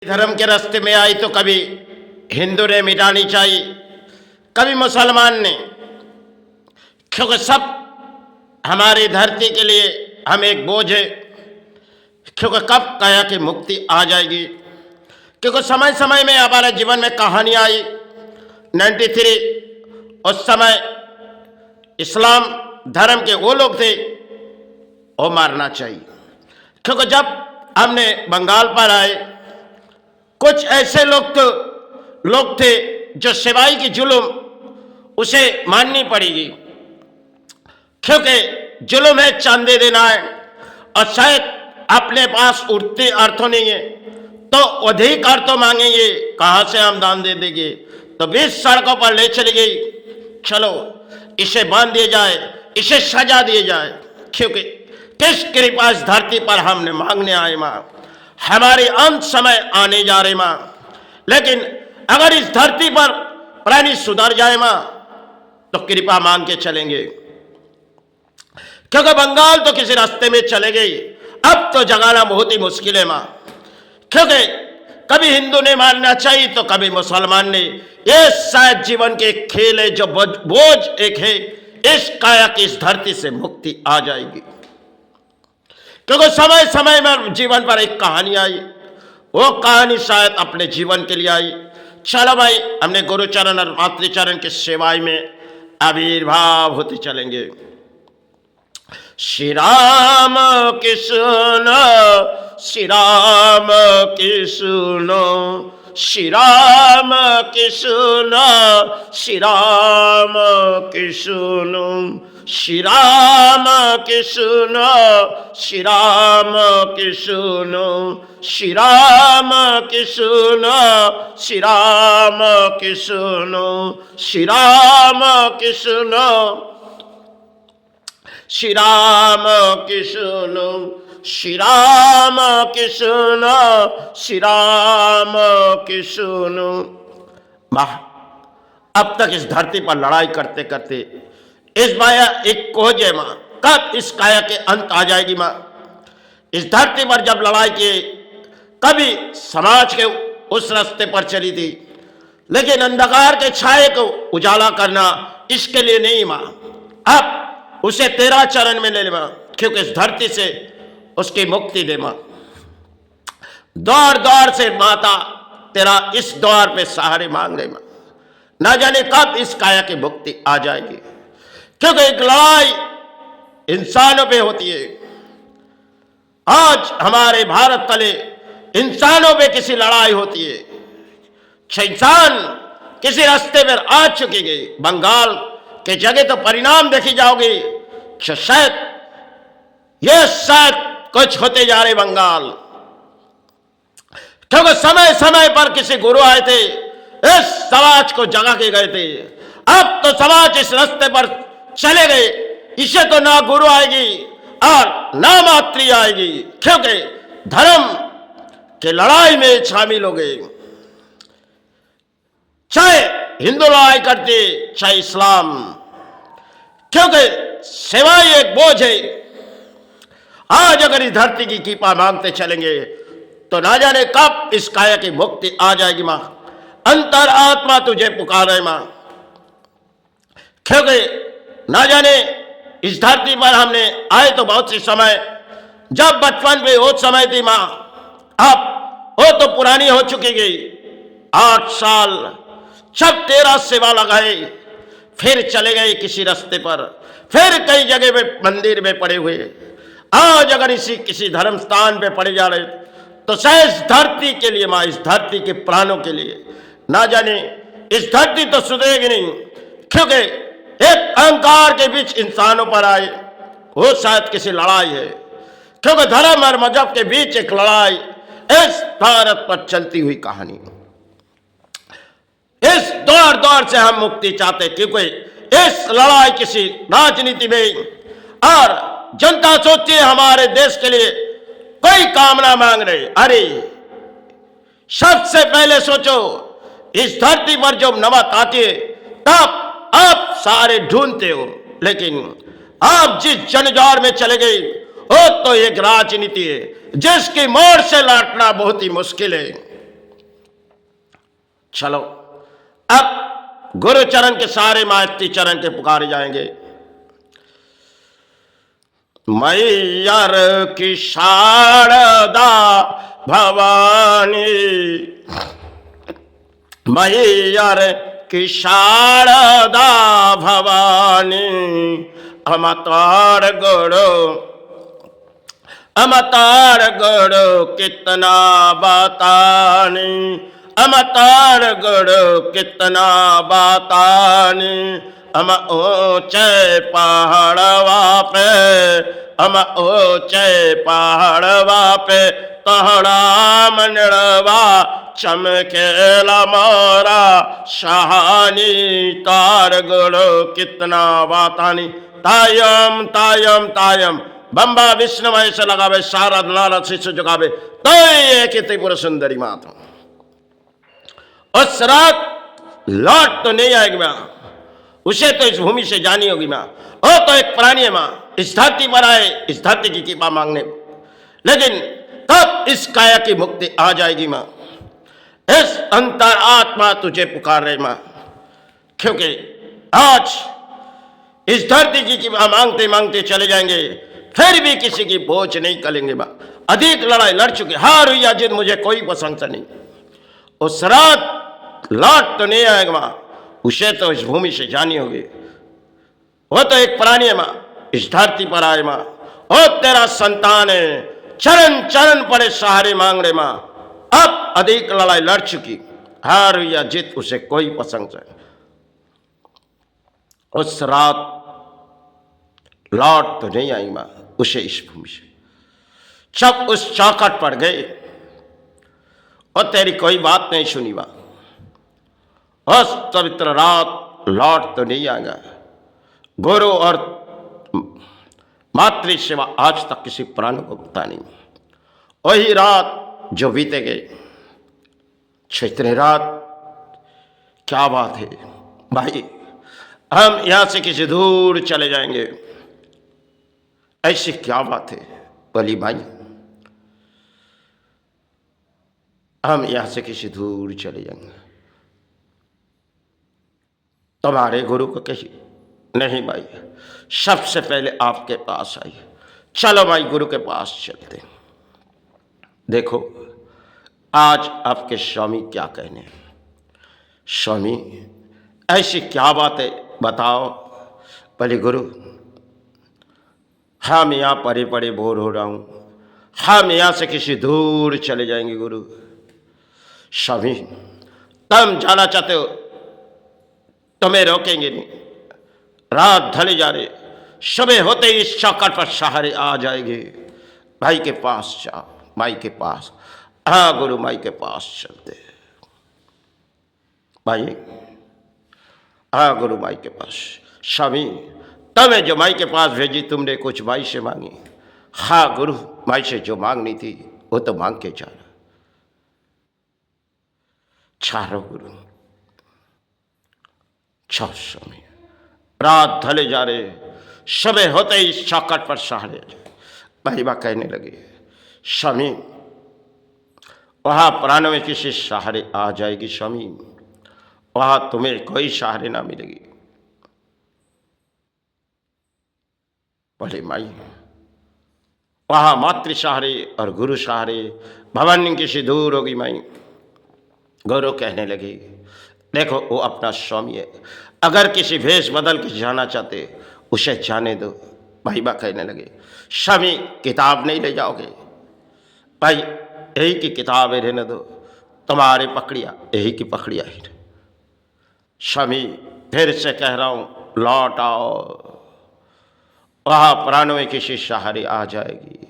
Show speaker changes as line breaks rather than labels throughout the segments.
धर्म के रास्ते में आई तो कभी हिंदू ने मिटानी चाहिए, कभी मुसलमान ने, क्योंकि सब हमारी धरती के लिए हम एक बोझ है। क्योंकि कब काया की मुक्ति आ जाएगी, क्योंकि समय समय में हमारे जीवन में कहानी आई। 93 उस समय इस्लाम धर्म के वो लोग थे, वो मारना चाहिए। क्योंकि जब हमने बंगाल पर आए, कुछ ऐसे लोग थे जो सिवाई की जुल्म उसे माननी पड़ेगी, क्योंकि जुल्म है चांदे देना है, और शायद अपने पास उठते अर्थों नहीं है तो अधिक अर्थों मांगेंगे, कहां से हम दान दे देंगे। तो 20 सड़कों पर ले चली गई, चलो इसे बांध दिया जाए, इसे सजा दिया जाए, क्योंकि किस कृपा इस धरती पर हमने मांगने आए माँ, हमारे अंत समय आने जा रहे माँ। लेकिन अगर इस धरती पर प्राणी सुधर जाए माँ तो कृपा मांग के चलेंगे, क्योंकि बंगाल तो किसी रास्ते में चले गई, अब तो जगाना बहुत ही मुश्किल है माँ। क्योंकि कभी हिंदू ने मानना चाहिए तो कभी मुसलमान ने। ये शायद जीवन के खेल है, जो बोझ एक है, इस काया की इस धरती से मुक्ति आ जाएगी। क्योंकि समय समय में जीवन पर एक कहानी आई, वो कहानी शायद अपने जीवन के लिए आई। चलो भाई, हमने गुरुचरण और मातृचरण की सेवाएं में आविर्भाव होते चलेंगे। श्री राम कृष्ण, श्री राम कृष्ण, श्री राम कृष्ण, श्री राम कृष्ण, श्री राम कृष्ण, श्री राम कृष्ण, श्री राम कृष्ण, श्री राम कृष्ण, श्री राम कृष्ण, श्री राम कृष्ण, श्री राम कृष्ण, श्री राम कृष्ण। माँ, अब तक इस धरती पर लड़ाई करते करते इस माया एक खोज है माँ, कब इस काया के अंत आ जाएगी माँ। इस धरती पर जब लड़ाई की, कभी समाज के उस रास्ते पर चली थी, लेकिन अंधकार के छाये को उजाला करना इसके लिए नहीं माँ। अब उसे तेरा चरण में ले ले माँ, क्योंकि इस धरती से उसकी मुक्ति दे माँ। दौर दौर से माता तेरा इस द्वार पे सहारे मांग रहे माँ, ना जाने कब इस काया की मुक्ति आ जाएगी। क्योंकि एक लड़ाई इंसानों पे होती है। आज हमारे भारत तले इंसानों पे किसी लड़ाई होती है, इंसान किसी रास्ते पर आ चुकी गई। बंगाल के जगह तो परिणाम देखी जाओगे, शायद कुछ होते जा रहे बंगाल। क्योंकि समय समय पर किसी गुरु आए थे, इस समाज को जगा के गए थे। अब तो समाज इस रास्ते पर चले गए, इसे तो ना गुरु आएगी और ना मातृ आएगी, क्योंकि धर्म के लड़ाई में शामिल हो गए। चाहे हिंदू लड़ाई करते, चाहे इस्लाम, क्योंकि सेवाई एक बोझ है। आज अगर इस धरती की कृपा मांगते चलेंगे तो ना जाने कब इस काया की मुक्ति आ जाएगी मां। अंतर आत्मा तुझे पुकारे मां, क्योंकि ना जाने इस धरती पर हमने आए तो बहुत सी समय, जब बचपन में वो समय थी मां, अब वो तो पुरानी हो चुकी गई। 8 साल जब तेरा सेवा लगाए, फिर चले गए किसी रास्ते पर, फिर कई जगह में मंदिर में पड़े हुए। आज अगर इसी किसी धर्म स्थान पे पड़े जा रहे तो शायद इस धरती के लिए मां, इस धरती के प्राणों के लिए, ना जाने इस धरती तो सुधरेगी नहीं। क्योंकि एक अहंकार के बीच इंसानों पर आए, वो शायद किसी लड़ाई है। क्योंकि धर्म और मजहब के बीच एक लड़ाई, इस भारत पर चलती हुई कहानी। इस दौर दौर से हम मुक्ति चाहते, क्योंकि इस लड़ाई किसी राजनीति में, और जनता सोचती है हमारे देश के लिए कोई कामना मांग रहे। अरे सबसे पहले सोचो, इस धरती पर जब नमक आती है तब आप सारे ढूंढते हो, लेकिन आप जिस जनजाड़ में चले गए वो तो एक राजनीति है जिसकी मोड़ से लौटना बहुत ही मुश्किल है। चलो अब गुरु चरण के सारे मातृ चरण के पुकारे जाएंगे। मैयर की शारदा भवानी, मैयर की शारदा भवानी, अमतार गुरु, अमतार गुरु कितना बतानी, अमतार गुरु कितना बतानी। हम ऊंचे पहाड़वा पे, हम ऊंचे पहाड़वा पे, तोहरा मंडलवा चमकेला मोरा शाहानी, तार गुरु कितना बतानी। तायम तायम तायम बम्बा विष्णु महेश लगावे, शारद नारद शिष्य जुगावे, तो ये कि त्रिपुर सुंदरी माता उस रात लौट तो नहीं आएगी मां, उसे तो इस भूमि से जानी होगी मां। वो तो एक प्राणी है मां, इस धरती पर आए इस धरती की कृपा मांगने, लेकिन तब इस काया की मुक्ति आ जाएगी मां। इस अंतर आत्मा तुझे पुकार रहे मां, क्योंकि आज इस धरती की कृपा मांगते मांगते चले जाएंगे, फिर भी किसी की बोझ नहीं करेंगे मां। अधिक लड़ाई लड़ चुके, हार हुई या जिद मुझे कोई प्रशंसा नहीं। उस रात लौट तो नहीं आएगा मां, उसे तो इस भूमि से जानी होगी। वो तो एक प्राणी है मां, इस धरती पर आए मां। वो तेरा संतान है, चरण चरण पड़े सहारे मांग रहे मां। अब अधिक लड़ाई लड़ चुकी, हार हुई या जीत उसे कोई प्रशंसा नहीं। उस रात लौट तो नहीं आई मां, उसे इस भूमि से जब उस चौखट पर गए और तेरी कोई बात नहीं सुनी मां। उस पवित्र रात लौट तो नहीं आएगा। गुरु और मातृ सेवा आज तक किसी प्राण को पता नहीं। वही रात जो बीते गए, चैत्र रात, क्या बात है भाई, हम यहां से किसी दूर चले जाएंगे, ऐसी क्या बात है बोली भाई, हम यहां से किसी दूर चले जाएंगे। तुम्हारे गुरु को कही नहीं भाई, सबसे पहले आपके पास आई, चलो भाई गुरु के पास चलते। देखो आज आपके स्वामी क्या कहने, स्वामी ऐसी क्या बात है बताओ। बोले गुरु हम यहाँ परे परे बोर हो रहा हूँ, हम यहाँ से किसी दूर चले जाएंगे गुरु। स्वामी तुम जाना चाहते हो, तुम्हें रोकेंगे नहीं। रात ढले जा रहे, सुबह होते ही इस चौखट पर सहारे आ जाएंगे। भाई के पास जाओ, माई के पास। हाँ गुरु माई के पास चलते भाई, हाँ गुरु माई के पास। स्वामी तुम्हें जो माई के पास भेजी तुमने कुछ माई से मांगी? हाँ गुरु माई से जो मांगनी थी वो तो मांग के जा चारो गुरु। स्वामी रात ढले जा रहे, सुबह होते ही चौखट पर सहारे महिमा कहने लगे, स्वामी वहां प्राणों में किसी सहारे आ जाएगी स्वामी, वहां तुम्हें कोई सहारे ना मिलेगी। बोले माई वहां मातृ सहारे और गुरु सहारे, भवन किसी दूर होगी माई। गुरु कहने लगे देखो वो अपना स्वामी है, अगर किसी भेष बदल के जाना चाहते उसे जाने दो। भाई बा कहने लगे स्वामी किताब नहीं ले जाओगे? भाई यही की किताब है रहने दो, तुम्हारे पकड़िया यही की पकड़िया है। स्वामी फिर से कह रहा हूँ लौट आओ, वहाँ प्राणों में किसी सहारे आ जाएगी,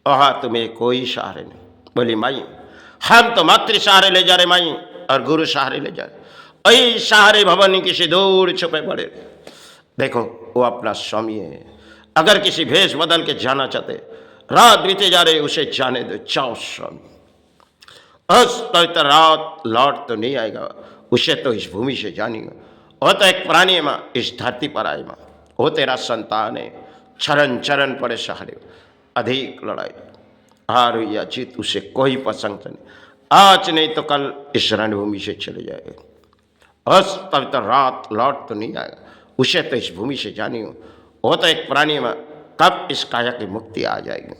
वहाँ तुम्हें कोई सहारे नहीं। बोली माई हम तो मातृ सहारे ले जा रहे माई, और गुरु सहारे ले जा रहे, वही सहारे भवन किसी दूर छुपे पड़े। देखो वो अपना स्वामी है, अगर किसी भेष बदल के जाना चाहते, रात बीते जा रहे उसे जाने दो। चाओ स्वामी उस पवित्र रात लौट तो नहीं आएगा, उसे तो इस भूमि से जानेगा। वो तो एक प्राणी है माँ, इस धरती पर आए माँ, वो तेरा संतान है, चरण चरण पड़े सहारे। अधिक लड़ाई हार या जीत उसे कोई पसंद नहीं। आज नहीं तो कल इस रणभूमि से चले जाएगा। उस पवित्र रात लौट तो नहीं आएगा, उसे तो इस भूमि से जानी हो। वो तो एक प्राणी में कब इस काया की मुक्ति आ जाएगी।